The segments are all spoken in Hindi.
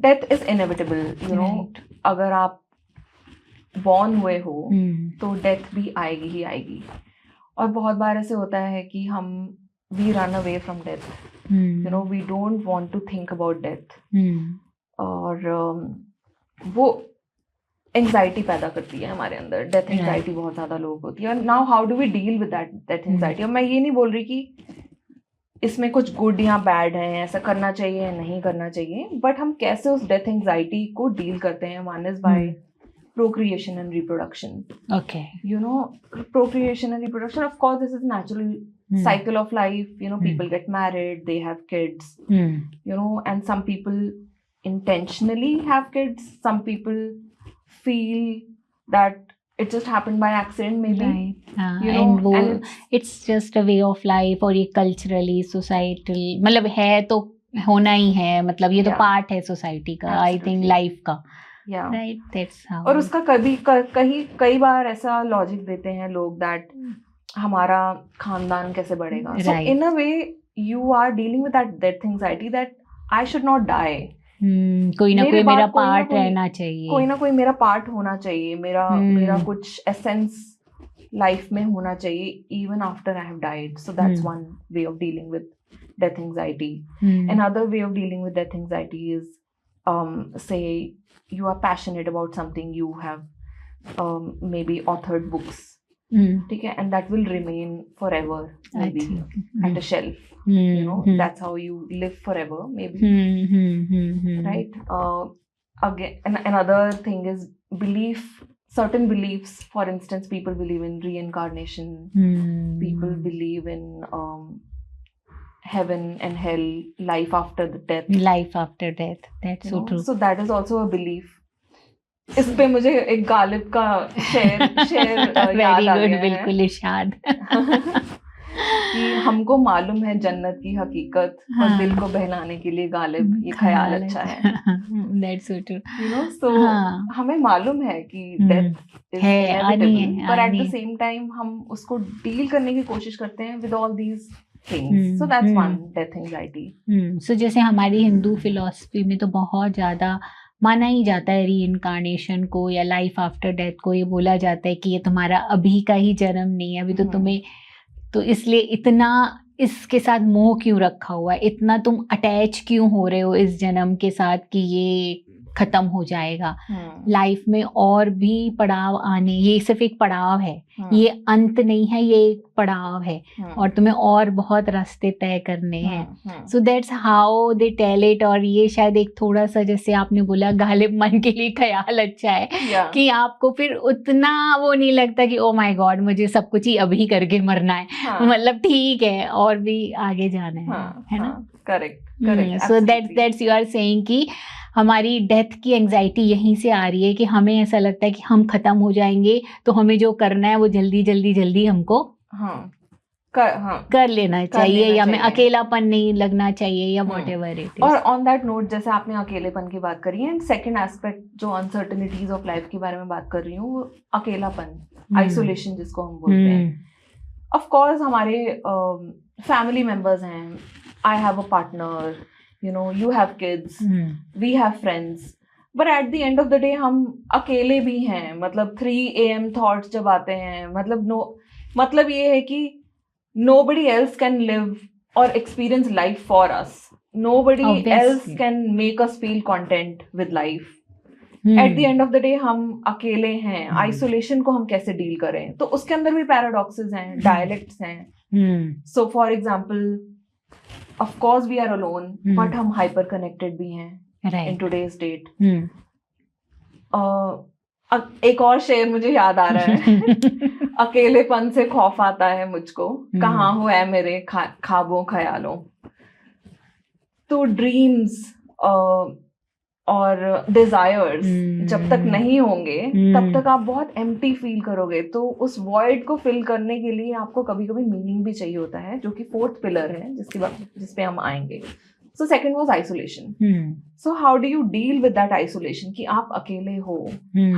Death is inevitable, you know. अगर आप बॉर्न हुए हो तो डेथ भी आएगी ही आएगी. और बहुत बार ऐसे होता है कि हम we run away from death, you know, we don't want to think about death. और वो एंजाइटी पैदा करती है हमारे अंदर. डेथ एंजाइटी बहुत ज़्यादा लोगों को होती है. Now how do we deal with that anxiety? और मैं ये नहीं बोल रही कि इसमें कुछ गुड या बैड है, ऐसा करना चाहिए या नहीं करना चाहिए, बट हम कैसे उस डेथ एंजाइटी को डील करते हैं. One is by procreation and reproduction. Okay. You know, procreation and reproduction, of course, this is natural cycle of life. You know, people get married, they have kids. You know, and some people intentionally have kids. Some people feel that it just happened by accident, maybe. Right. You know, and it's just a way of life, और ये culturally, societal, मतलब है तो होना ही है, मतलब ये तो पार्ट है सोसाइटी का, आई थिंक लाइफ का. Yeah. Right, that's how. और उसका कई बार ऐसा लॉजिक देते हैं लोग दैट हमारा खानदान कैसे बढ़ेगा. So in a way you are dealing with that death anxiety that I should not die. कोई ना कोई मेरा पार्ट रहना चाहिए, कोई ना कोई मेरा पार्ट होना चाहिए, मेरा कुछ एसेंस लाइफ में होना चाहिए even after I have died. So that's one way of dealing with death anxiety. Another way of dealing with death anxiety is say you are passionate about something, you have maybe authored books, ठीक है, and that will remain forever, maybe at a shelf. You know, that's how you live forever, maybe. Right. Again, another thing is certain beliefs. For instance, people believe in reincarnation. People believe in heaven and hell, life after the death. That's so true. So that is also a belief. इस पे मुझे एक गालिब का शेर याद आ गया है. बिल्कुल इरशाद. कि हमको मालूम है जन्नत की हकीकत, और दिल को बहलाने के लिए गालिब ये ख्याल अच्छा है. That's so true. You know, so हमें मालूम है कि death is inevitable, but at the same time हम उसको डील करने की कोशिश करते हैं with all these things. So that's one, death anxiety. So जैसे हमारी हिंदू फिलॉसफी में तो बहुत ज़्यादा माना ही जाता है रीइंकार्नेशन को या लाइफ आफ्टर डेथ को. ये बोला जाता है कि ये तुम्हारा अभी का ही जन्म नहीं है, अभी तो तुम्हें, तो इसलिए इतना इसके साथ मोह क्यों रखा हुआ है, इतना तुम अटैच क्यों हो रहे हो इस जन्म के साथ कि ये खत्म हो जाएगा. लाइफ में और भी पड़ाव आने, ये सिर्फ एक पड़ाव है, ये अंत नहीं है, ये एक पड़ाव है, और तुम्हें और बहुत रास्ते तय करने हैं. So that's how they tell it. और ये शायद एक थोड़ा सा, जैसे आपने बोला, गालिब मन के लिए ख्याल अच्छा है कि आपको फिर उतना वो नहीं लगता कि ओ माय गॉड मुझे सब कुछ ही अभी करके मरना है. मतलब ठीक है, और भी आगे जाना है ना. Correct. So that's you are saying कि हमारी डेथ की एंजाइटी यहीं से आ रही है कि हमें ऐसा लगता है कि हम खत्म हो जाएंगे, तो हमें जो करना है वो जल्दी हमको कर लेना चाहिए, या हमें अकेलापन नहीं लगना चाहिए, या व्हाटएवर इट इज. और ऑन दैट नोट, जैसे आपने अकेलेपन की बात करी है, एंड सेकंड एस्पेक्ट जो अनसर्टेनिटीज ऑफ लाइफ के बारे में बात कर रही हूँ, वो अकेलापन, आइसोलेशन जिसको हम बोलते हैं. ऑफ कोर्स हमारे फैमिली मेंबर्स हैं, I have a partner, you know, you have kids, we have friends, but at the end of the day हम अकेले भी हैं. मतलब 3 AM thoughts जब आते हैं, मतलब ये है कि nobody else can live or experience life for us. Nobody else can make us feel content with life. At the end of the day हम अकेले हैं. Isolation को हम कैसे डील करें, तो उसके अंदर भी paradoxes हैं, dialects हैं. So for example, of course we are alone, but हम hyper connected भी हैं in today's date. एक और शेर मुझे याद आ रहा है. अकेलेपन से खौफ आता है मुझको, कहाँ हो ऐ मेरे ख्वाबों ख्यालों. तो ड्रीम्स और डिजायर्स जब तक नहीं होंगे तब तक आप बहुत एम्प्टी फील करोगे. तो उस वॉइड को फिल करने के लिए आपको कभी कभी मीनिंग भी चाहिए होता है, जो कि 4th पिलर है जिस पे हम आएंगे. So second was isolation. So how do you deal with that isolation कि आप अकेले हो?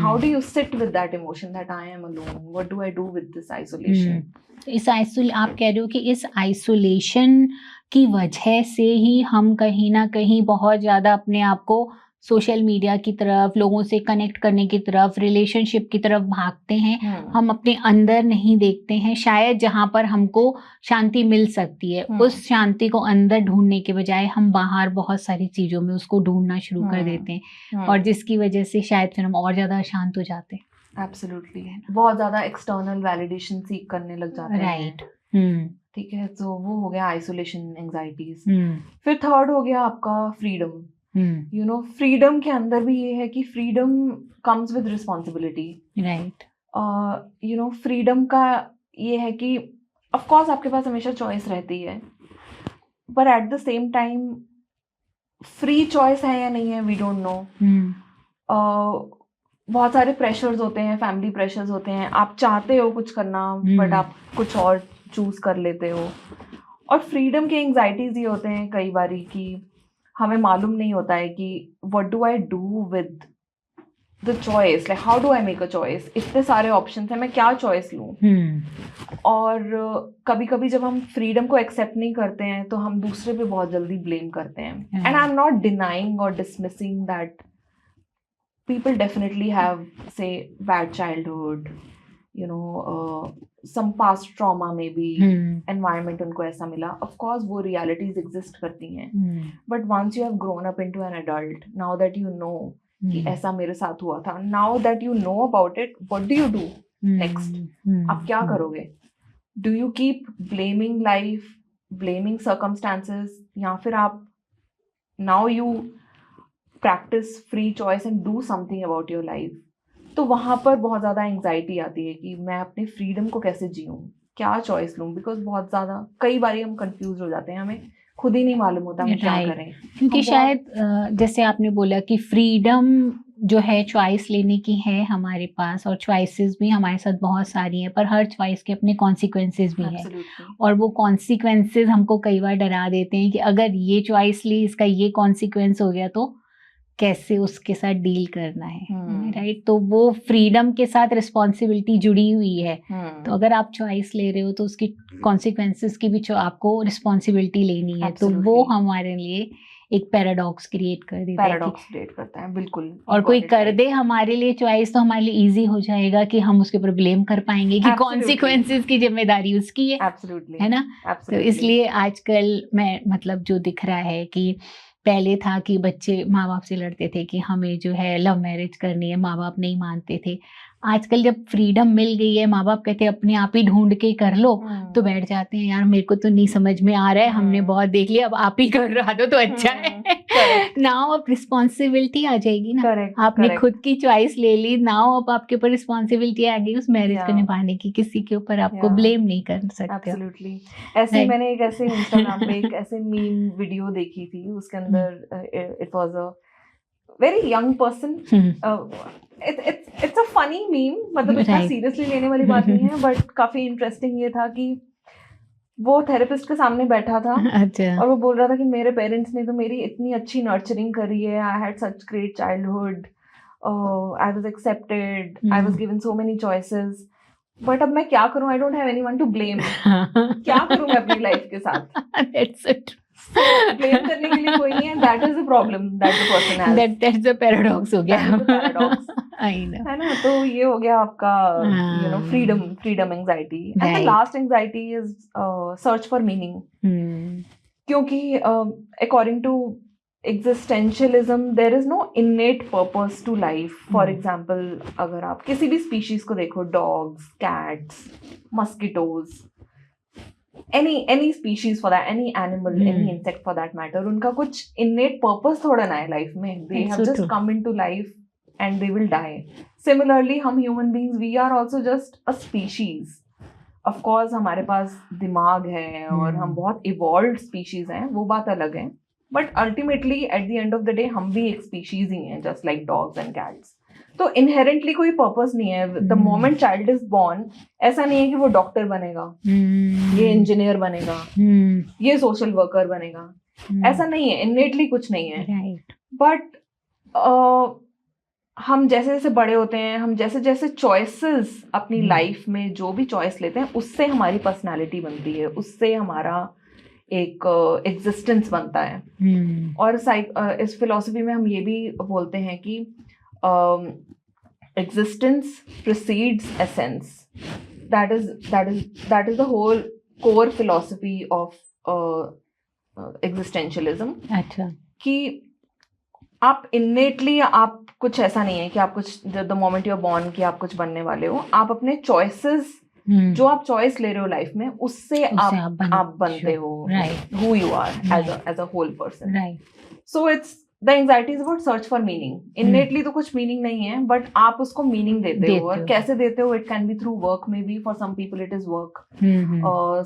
How do you sit with that emotion that I am alone? What do I do with this isolation? आप कह रहे हो कि इस आइसोलेशन की वजह से ही हम कहीं ना कहीं बहुत ज्यादा अपने आप को सोशल मीडिया की तरफ, लोगों से कनेक्ट करने की तरफ, रिलेशनशिप की तरफ भागते हैं, हम अपने अंदर नहीं देखते हैं। शायद जहाँ पर हमको शांति मिल सकती है, उस शांति को अंदर ढूंढने के बजाय हम बाहर बहुत सारी चीज़ों में उसको ढूंढना शुरू कर देते हैं, और जिसकी वजह से शायद फिर हम और ज़्यादा अशांत हो जाते हैं। एब्सोल्युटली, बहुत ज़्यादा एक्सटर्नल वैलिडेशन सीख करने लग जाते हैं। राइट। ठीक है, तो वो हो गया आइसोलेशन एंजाइटीज। फिर थर्ड हो गया आपका फ्रीडम। यू नो, फ्रीडम के अंदर भी ये है कि freedom comes with responsibility. Right. You know, freedom का ये है कि ऑफ कोर्स आपके पास हमेशा चॉइस रहती है, पर at the same time free choice है या नहीं है, वी डोंट नो। बहुत सारे प्रेशर्स होते हैं, फैमिली प्रेशर्स होते हैं, आप चाहते हो कुछ करना बट आप कुछ और चूज कर लेते हो। और फ्रीडम के एंजाइटीज ये होते हैं कई बारी कि हमें मालूम नहीं होता है कि what do I do with the choice, like how do I make a choice. इतने सारे ऑप्शंस हैं, मैं क्या चॉइस लूँ। और कभी कभी जब हम फ्रीडम को एक्सेप्ट नहीं करते हैं तो हम दूसरे पे बहुत जल्दी ब्लेम करते हैं। And I am not denying और dismissing that people definitely have, say, bad childhood, you know, some past trauma maybe, environment उनको ऐसा मिला, of course वो realities exist करती हैं, but once you have grown up into an adult, now that you know कि ऐसा मेरे साथ हुआ था, now that you know about it, what do you do next? आप क्या करोगे? Do you keep blaming life, blaming circumstances, या फिर आप now you practice free choice and do something about your life? तो वहाँ पर बहुत ज़्यादा एंजाइटी आती है कि मैं अपने फ्रीडम को कैसे जीऊँ, क्या चॉइस लूँ, बिकॉज बहुत ज़्यादा कई बार हम कंफ्यूज हो जाते हैं, हमें खुद ही नहीं मालूम होता हम क्या करें। क्योंकि शायद जैसे आपने बोला कि फ्रीडम जो है चॉइस लेने की है हमारे पास, और चॉइसेस भी हमारे साथ बहुत सारी हैं, पर हर चॉइस के अपने कॉन्सिक्वेंसेस भी हैं, और वो कॉन्सिक्वेंसेस हमको कई बार डरा देते हैं कि अगर ये चॉइस ली, इसका ये कॉन्सिक्वेंस हो गया तो कैसे उसके साथ डील करना है। राइट। तो वो फ्रीडम के साथ रिस्पॉन्सिबिलिटी जुड़ी हुई है। तो अगर आप चॉइस ले रहे हो तो उसकी कॉन्सिक्वेंसेस की भी आपको रिस्पॉन्सिबिलिटी लेनी है। तो वो हमारे लिए एक पैराडॉक्स क्रिएट कर देता है, पैराडॉक्स क्रिएट करता है, बिल्कुल। और कोई कर दे हमारे लिए चॉइस तो हमारे लिए इजी हो जाएगा कि हम उसके ऊपर ब्लेम कर पाएंगे कि कॉन्सिक्वेंसेस की जिम्मेदारी उसकी है। है ना। तो इसलिए आजकल मैं मतलब जो दिख रहा है कि पहले था कि बच्चे माँ बाप से लड़ते थे कि हमें जो है लव मैरिज करनी है, माँ बाप नहीं मानते थे। आजकल जब फ्रीडम मिल गई है, माँ बाप कहते हैं अपने आप ही ढूंढ के कर लो, तो बैठ जाते हैं यार मेरे को तो नहीं समझ में आ रहा है, हमने बहुत देख लिया, अब आप ही कर रहा दो तो अच्छा है। नाउ अब रिस्पॉन्सिबिलिटी आ जाएगी ना। आपने खुद की चॉइस ले ली, नाउ अब आपके ऊपर रिस्पॉन्सिबिलिटी आ गई उस मैरिज को निभाने की, किसी के ऊपर आपको ब्लेम नहीं कर सकते। एब्सोल्युटली। ऐसे मैंने एक ऐसे इंस्टाग्राम पे एक ऐसे मीम वीडियो देखी थी, उसके अंदर it was a very young person, it's a funny meme, मतलब इतना सीरियसली लेने वाली बात नहीं है, बट काफी इंटरेस्टिंग ये था कि वो थेरेपिस्ट के सामने बैठा था और वो बोल रहा था कि मेरे पेरेंट्स ने तो मेरी इतनी अच्छी नर्चरिंग करी है, I had such great childhood, I was accepted, I was given so many choices, but अब मैं क्या करूं, I don't have anyone to blame. क्या करूं मैं अपनी लाइफ के साथ? That's it. ब्लेम करने के लिए कोई नहीं है, that is the problem that the person has. That's the paradox हो गया। पैराडॉक्स आई नो, है ना। तो ये हो गया आपका you know freedom anxiety. And the last anxiety is search for meaning, क्योंकि according to existentialism there is no innate purpose to life. For example, अगर आप किसी भी species को देखो, dogs, cats, mosquitoes, any species for that, any animal, any insect for that matter, उनका कुछ innate purpose थोड़ा ना है life में. They have just come into life and they will die. Similarly, हम human beings, we are also just a species. Of course, हमारे पास दिमाग है और हम बहुत evolved species हैं, वो बात अलग है. But ultimately, at the end of the day, हम भी एक species ही हैं, just like dogs and cats. तो inherently कोई purpose नहीं है. The moment child is born, ऐसा नहीं है कि वो डॉक्टर बनेगा, ये इंजीनियर बनेगा, ये सोशल वर्कर बनेगा, ऐसा नहीं है. innately कुछ नहीं है. But हम जैसे जैसे बड़े होते हैं, हम जैसे जैसे चॉइसेस अपनी लाइफ में जो भी चॉइस लेते हैं, उससे हमारी पर्सनालिटी बनती है, उससे हमारा एक एग्जिस्टेंस बनता है। और इस फिलॉसफी में हम ये भी बोलते हैं कि existence precedes essence. that is the whole core philosophy of existentialism। अच्छा। कि आप innately, आप कुछ ऐसा नहीं है कि आप कुछ the moment you're born कि आप कुछ बनने वाले हो। आप अपने choices जो आप चॉइस ले रहे हो लाइफ में, उससे आप बनते हो who you are as a whole person। So it's the anxiety is about search for meaning। innately तो कुछ meaning नहीं है, but आप उसको meaning देते हो। और कैसे देते हो? It can be through work, maybe for some people it is work,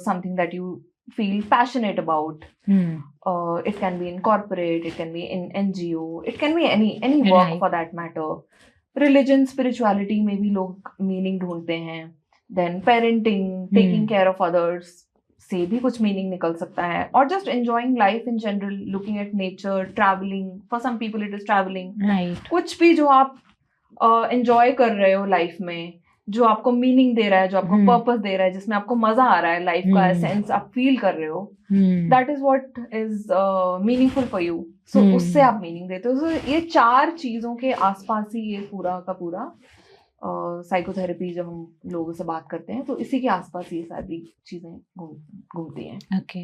something that you feel passionate about। It can be in corporate, it can be in NGO, it can be any work for that matter। Religion, spirituality में भी लोग meaning ढूंढते हैं। Then parenting, taking care of others से भी कुछ मीनिंग निकल सकता है। और just enjoying life in general, looking at nature, travelling, for some people it is travelling. कुछ भी जो आप एंजॉय कर रहे हो लाइफ में, जो आपको मीनिंग दे रहा है, जो आपको पर्पस दे रहा है, जिसमें आपको मजा आ रहा है, लाइफ का एसेंस आप फील कर रहे हो, that is what is meaningful for you. So उससे आप मीनिंग देते हो। So, ये 4 चीजों के आसपास ही ये पूरा का पूरा साइकोथेरेपी जब हम लोगों से बात करते हैं, तो इसी के आसपास ये सारी चीजें घूमती हैं। ओके।